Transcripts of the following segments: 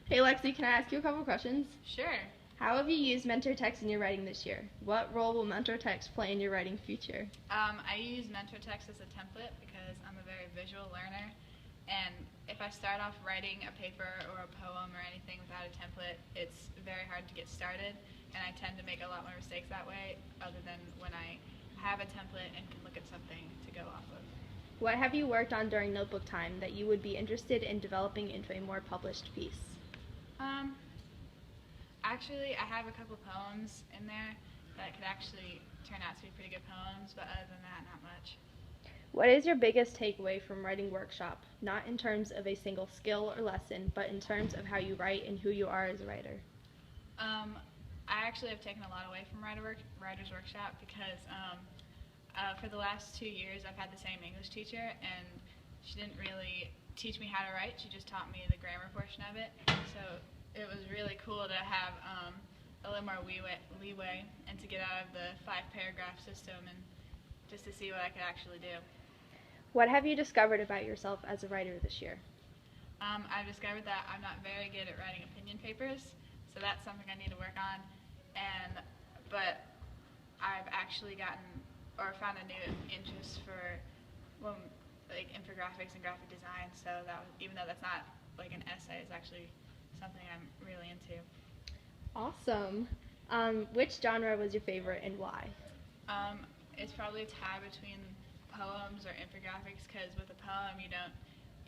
Hey Lexi, can I ask you a couple questions? Sure. How have you used mentor text in your writing this year? What role will mentor text play in your writing future? I use mentor text as a template because I'm a very visual learner, and if I start off writing a paper or a poem or anything without a template, it's very hard to get started, and I tend to make a lot more mistakes that way, other than when I have a template and can look at something to go off of. What have you worked on during notebook time that you would be interested in developing into a more published piece? Um, Actually, I have a couple poems in there that could actually turn out to be pretty good poems, but other than that, not much. What is your biggest takeaway from writing workshop, not in terms of a single skill or lesson, but in terms of how you write and who you are as a writer? Um, I actually have taken a lot away from Writer's Workshop because for the last 2 years I've had the same English teacher, and she didn't really teach me how to write. She just taught me the grammar portion of it. So it was really cool to have a little more leeway and to get out of the 5 paragraph system and just to see what I could actually do. What have you discovered about yourself as a writer this year? I've discovered that I'm not very good at writing opinion papers, so that's something I need to work on. But I've actually gotten or found a new interest for like infographics and graphic design. So that was, even though that's not like an essay, it's actually something I'm really into. Awesome. Which genre was your favorite and why? It's probably a tie between poems or infographics, because with a poem you're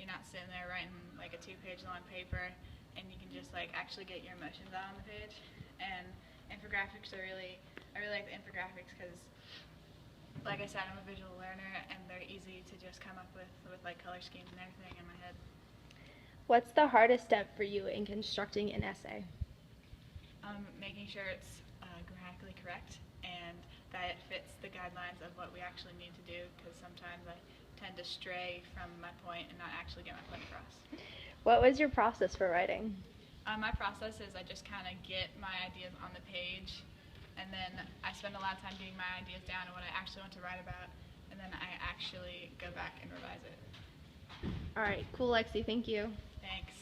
not sitting there writing like a 2-page long paper, and you can just like actually get your emotions out on the page. And infographics are I really like the infographics because, like I said, I'm a visual learner, and they're easy to just come up with like color schemes and everything in my head. What's the hardest step for you in constructing an essay? Making sure it's grammatically correct and that it fits the guidelines of what we actually need to do, because sometimes I tend to stray from my point and not actually get my point across. What was your process for writing? My process is I just kind of get my ideas on the page, and then I spend a lot of time getting my ideas down and what I actually want to write about, and then I actually go back and revise it. All right, cool, Lexi. Thank you. Thanks.